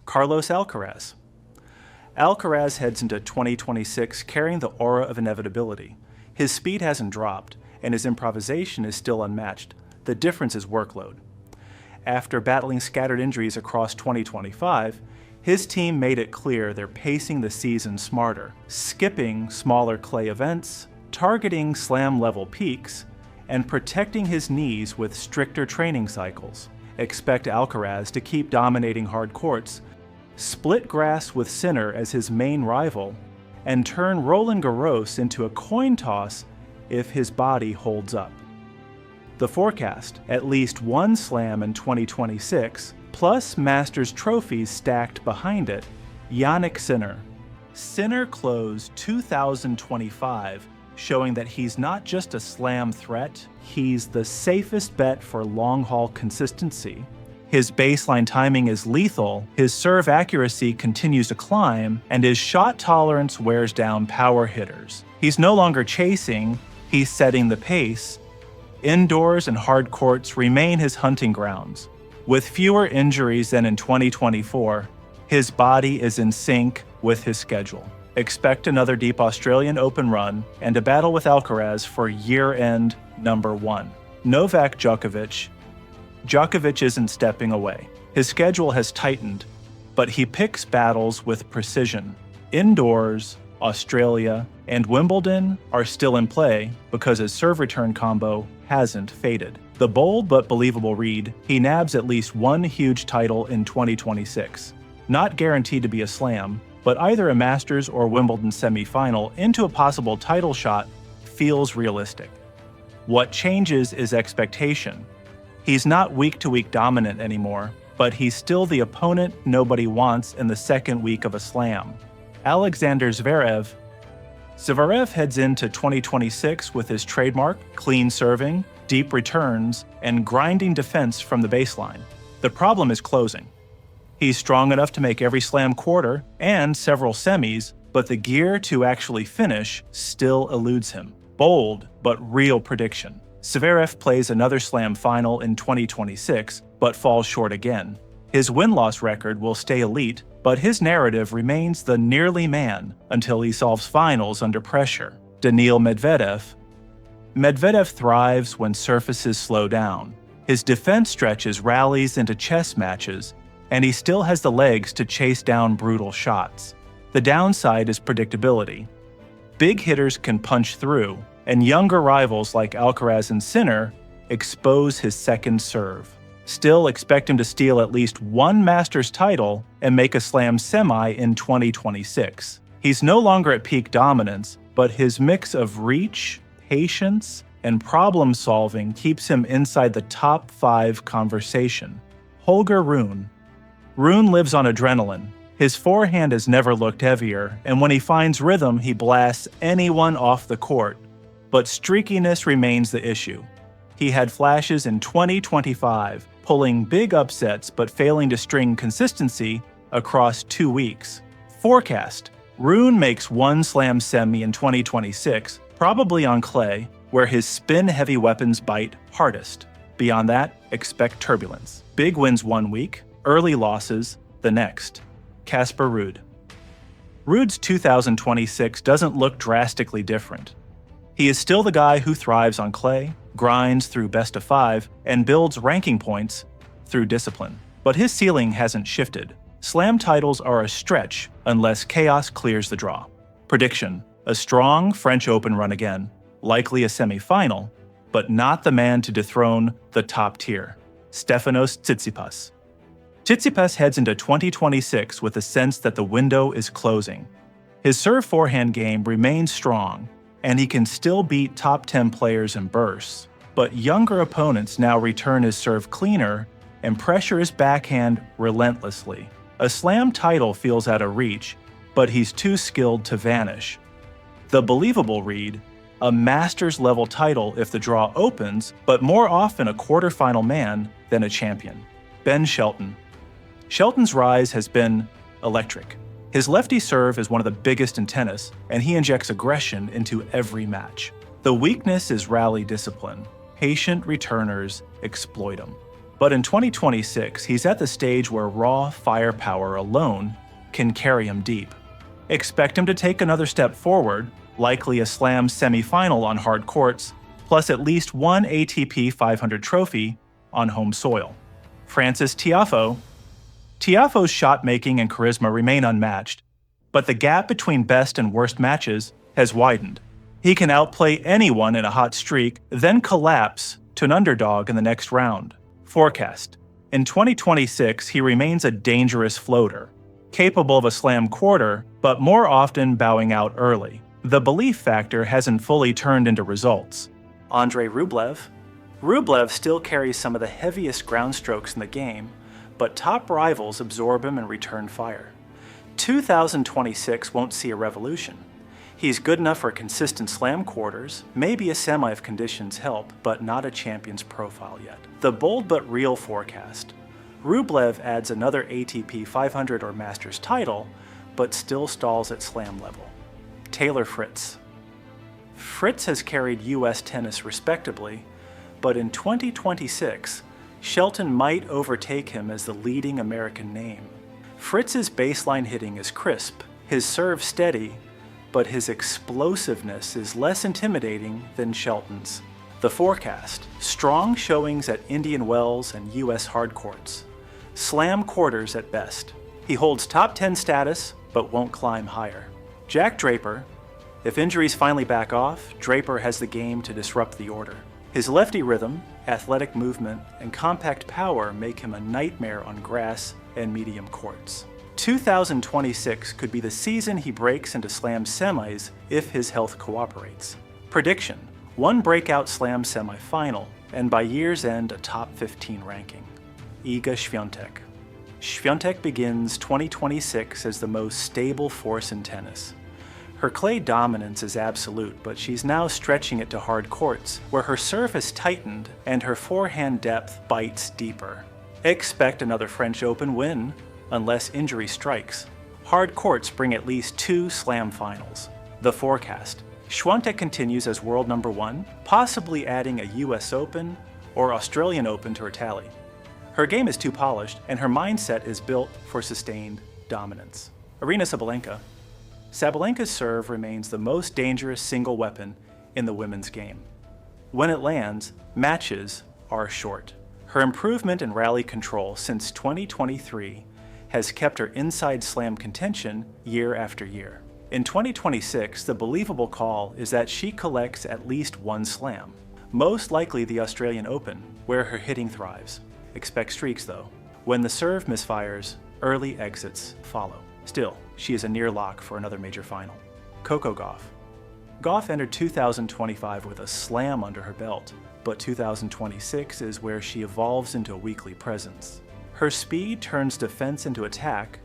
Carlos Alcaraz. Alcaraz heads into 2026 carrying the aura of inevitability. His speed hasn't dropped, and his improvisation is still unmatched. The difference is workload. After battling scattered injuries across 2025, his team made it clear they're pacing the season smarter, skipping smaller clay events, targeting slam-level peaks, and protecting his knees with stricter training cycles. Expect Alcaraz to keep dominating hard courts, split grass with Sinner as his main rival, and turn Roland Garros into a coin toss if his body holds up. The forecast: at least one slam in 2026, plus Masters trophies stacked behind it. Jannik Sinner. Sinner closed 2025 showing that he's not just a slam threat, he's the safest bet for long-haul consistency. His baseline timing is lethal, his serve accuracy continues to climb, and his shot tolerance wears down power hitters. He's no longer chasing, he's setting the pace. Indoors and hard courts remain his hunting grounds. With fewer injuries than in 2024, his body is in sync with his schedule. Expect another deep Australian Open run and a battle with Alcaraz for year-end number 1. Novak Djokovic. Djokovic isn't stepping away. His schedule has tightened, but he picks battles with precision. Indoors, Australia, and Wimbledon are still in play because his serve return combo hasn't faded. The bold but believable read: he nabs at least one huge title in 2026. Not guaranteed to be a slam, but either a Masters or Wimbledon semi-final into a possible title shot feels realistic. What changes is expectation. He's not week-to-week dominant anymore, but he's still the opponent nobody wants in the second week of a slam. Alexander Zverev. Zverev heads into 2026 with his trademark clean serving, deep returns, and grinding defense from the baseline. The problem is closing. He's strong enough to make every slam quarter and several semis, but the gear to actually finish still eludes him. Bold, but real prediction: Zverev plays another slam final in 2026, but falls short again. His win-loss record will stay elite, but his narrative remains the nearly man until he solves finals under pressure. Daniil Medvedev. Medvedev thrives when surfaces slow down. His defense stretches rallies into chess matches, and he still has the legs to chase down brutal shots. The downside is predictability. Big hitters can punch through, and younger rivals like Alcaraz and Sinner expose his second serve. Still, expect him to steal at least one Masters title and make a slam semi in 2026. He's no longer at peak dominance, but his mix of reach, patience, and problem-solving keeps him inside the top 5 conversation. Holger Rune. Rune lives on adrenaline. His forehand has never looked heavier, and when he finds rhythm, he blasts anyone off the court. But streakiness remains the issue. He had flashes in 2025, pulling big upsets but failing to string consistency across 2 weeks. Forecast: Rune makes one slam semi in 2026, probably on clay, where his spin-heavy weapons bite hardest. Beyond that, expect turbulence. Big wins 1 week, early losses the next. Casper Ruud. Ruud's 2026 doesn't look drastically different. He is still the guy who thrives on clay, grinds through best of 5, and builds ranking points through discipline. But his ceiling hasn't shifted. Slam titles are a stretch unless chaos clears the draw. Prediction: a strong French Open run again, likely a semi-final, but not the man to dethrone the top tier. Stefanos Tsitsipas. Tsitsipas heads into 2026 with a sense that the window is closing. His serve forehand game remains strong, and he can still beat top 10 players in bursts. But younger opponents now return his serve cleaner and pressure his backhand relentlessly. A slam title feels out of reach, but he's too skilled to vanish. The believable read: a Masters-level title if the draw opens, but more often a quarterfinal man than a champion. Ben Shelton. Shelton's rise has been electric. His lefty serve is one of the biggest in tennis, and he injects aggression into every match. The weakness is rally discipline. Patient returners exploit him. But in 2026, he's at the stage where raw firepower alone can carry him deep. Expect him to take another step forward, likely a Slam semi-final on hard courts, plus at least one ATP 500 trophy on home soil. Frances Tiafoe. Tiafoe's shot-making and charisma remain unmatched, but the gap between best and worst matches has widened. He can outplay anyone in a hot streak, then collapse to an underdog in the next round. Forecast. In 2026, he remains a dangerous floater, capable of a slam quarter, but more often bowing out early. The belief factor hasn't fully turned into results. Andrei Rublev. Rublev still carries some of the heaviest ground strokes in the game, but top rivals absorb him and return fire. 2026 won't see a revolution. He's good enough for consistent slam quarters, maybe a semi if conditions help, but not a champion's profile yet. The bold but real forecast. Rublev adds another ATP 500 or Masters title, but still stalls at slam level. Taylor Fritz. Fritz has carried US tennis respectably, but in 2026, Shelton might overtake him as the leading American name. Fritz's baseline hitting is crisp, his serve steady, but his explosiveness is less intimidating than Shelton's. The forecast. Strong showings at Indian Wells and US hard courts. Slam quarters at best. He holds top 10 status, but won't climb higher. Jack Draper. If injuries finally back off, Draper has the game to disrupt the order. His lefty rhythm, athletic movement, and compact power make him a nightmare on grass and medium courts. 2026 could be the season he breaks into slam semis if his health cooperates. Prediction. One breakout slam semifinal, and by year's end a top 15 ranking. Iga Świątek. Świątek begins 2026 as the most stable force in tennis. Her clay dominance is absolute, but she's now stretching it to hard courts, where her serve has tightened and her forehand depth bites deeper. Expect another French Open win, unless injury strikes. Hard courts bring at least 2 slam finals. The forecast. Świątek continues as world number 1, possibly adding a US Open or Australian Open to her tally. Her game is too polished, and her mindset is built for sustained dominance. Aryna Sabalenka. Sabalenka's serve remains the most dangerous single weapon in the women's game. When it lands, matches are short. Her improvement in rally control since 2023 has kept her inside slam contention year after year. In 2026, the believable call is that she collects at least 1 slam, most likely the Australian Open, where her hitting thrives. Expect streaks though. When the serve misfires, early exits follow. Still, she is a near lock for another major final. Coco Gauff. Gauff entered 2025 with a slam under her belt, but 2026 is where she evolves into a weekly presence. Her speed turns defense into attack,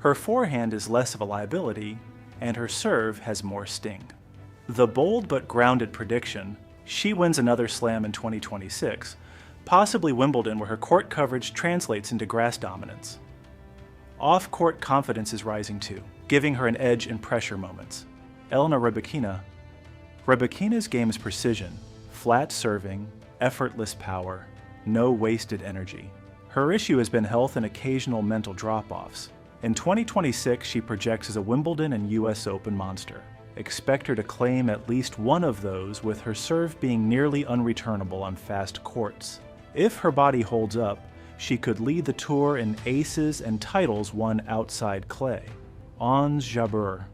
her forehand is less of a liability, and her serve has more sting. The bold but grounded prediction, she wins another slam in 2026, possibly Wimbledon, where her court coverage translates into grass dominance. Off-court confidence is rising too, giving her an edge in pressure moments. Elena Rybakina. Rybakina's game is precision, flat serving, effortless power, no wasted energy. Her issue has been health and occasional mental drop-offs. In 2026, she projects as a Wimbledon and US Open monster. Expect her to claim at least one of those, with her serve being nearly unreturnable on fast courts. If her body holds up, she could lead the tour in aces and titles won outside clay. Ons Jabeur.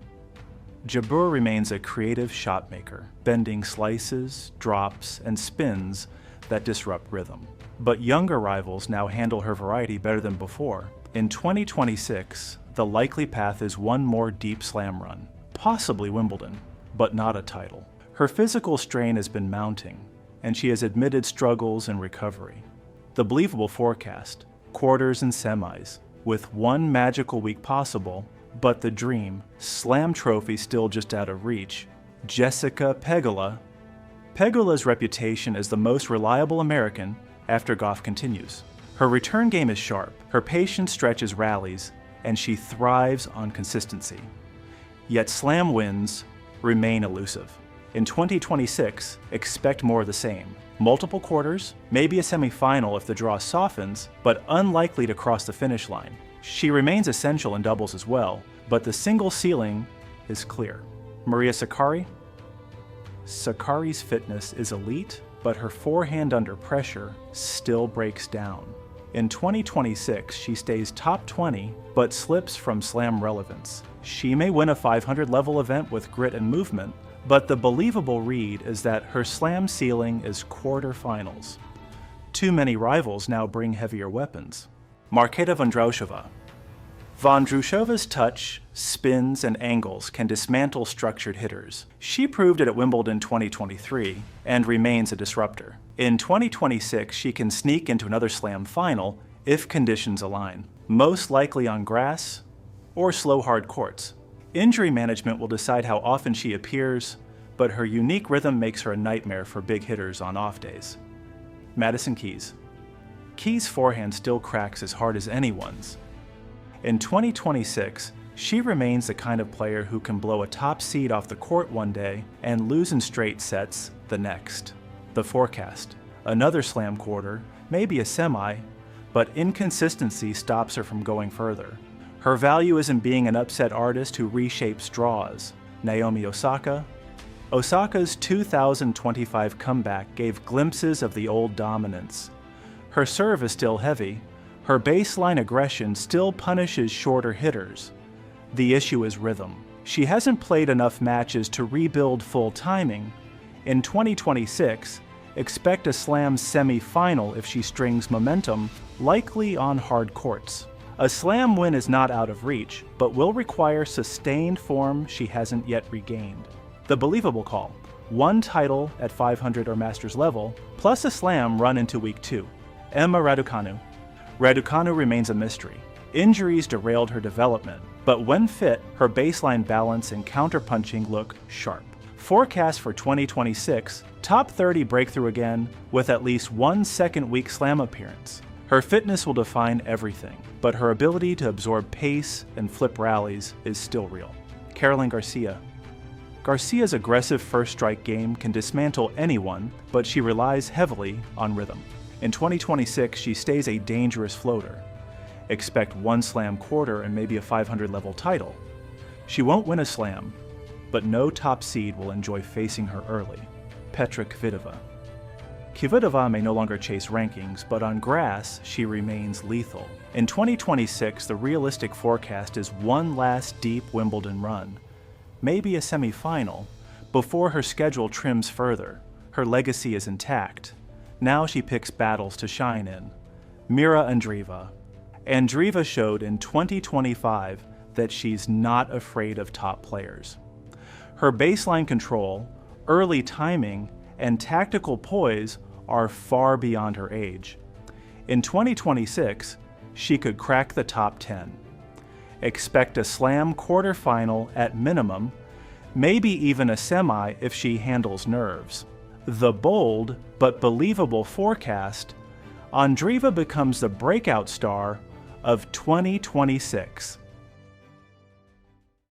Jabeur remains a creative shot maker, bending slices, drops, and spins that disrupt rhythm. But younger rivals now handle her variety better than before. In 2026, the likely path is one more deep slam run, possibly Wimbledon, but not a title. Her physical strain has been mounting, and she has admitted struggles in recovery. The believable forecast, quarters and semis, with one magical week possible, but the dream, slam trophy still just out of reach. Jessica Pegula. Pegula's reputation as the most reliable American after Gauff continues. Her return game is sharp, her patience stretches rallies, and she thrives on consistency. Yet slam wins remain elusive. In 2026, expect more of the same. Multiple quarters, maybe a semifinal if the draw softens, but unlikely to cross the finish line. She remains essential in doubles as well, but the single ceiling is clear. Maria Sakkari? Sakkari's fitness is elite, but her forehand under pressure still breaks down. In 2026, she stays top 20, but slips from slam relevance. She may win a 500 level event with grit and movement, but the believable read is that her slam ceiling is quarterfinals. Too many rivals now bring heavier weapons. Marketa Vondroušová. Vondroušova's touch, spins, and angles can dismantle structured hitters. She proved it at Wimbledon 2023 and remains a disruptor. In 2026, she can sneak into another slam final if conditions align, most likely on grass or slow hard courts. Injury management will decide how often she appears, but her unique rhythm makes her a nightmare for big hitters on off days. Madison Keys. Keys' forehand still cracks as hard as anyone's. In 2026, she remains the kind of player who can blow a top seed off the court one day and lose in straight sets the next. The forecast. Another slam quarter, maybe a semi, but inconsistency stops her from going further. Her value is in being an upset artist who reshapes draws. Naomi Osaka. Osaka's 2025 comeback gave glimpses of the old dominance. Her serve is still heavy. Her baseline aggression still punishes shorter hitters. The issue is rhythm. She hasn't played enough matches to rebuild full timing. In 2026, expect a slam semi-final if she strings momentum, likely on hard courts. A slam win is not out of reach, but will require sustained form she hasn't yet regained. The believable call: one title at 500 or Masters level, plus a slam run into week 2. Emma Raducanu. Raducanu remains a mystery. Injuries derailed her development, but when fit, her baseline balance and counterpunching look sharp. Forecast for 2026, top 30 breakthrough again, with at least one second-week slam appearance. Her fitness will define everything, but her ability to absorb pace and flip rallies is still real. Caroline Garcia. Garcia's aggressive first-strike game can dismantle anyone, but she relies heavily on rhythm. In 2026, she stays a dangerous floater. Expect one slam quarter and maybe a 500 level title. She won't win a slam, but no top seed will enjoy facing her early. Petra Kvitova. Kvitova may no longer chase rankings, but on grass, she remains lethal. In 2026, the realistic forecast is one last deep Wimbledon run, maybe a semi-final, before her schedule trims further. Her legacy is intact. Now she picks battles to shine in. Mira Andreeva. Andreeva showed in 2025 that she's not afraid of top players. Her baseline control, early timing, and tactical poise are far beyond her age. In 2026, she could crack the top 10. Expect a slam quarterfinal at minimum, maybe even a semi if she handles nerves. The bold but believable forecast: Andreeva becomes the breakout star of 2026.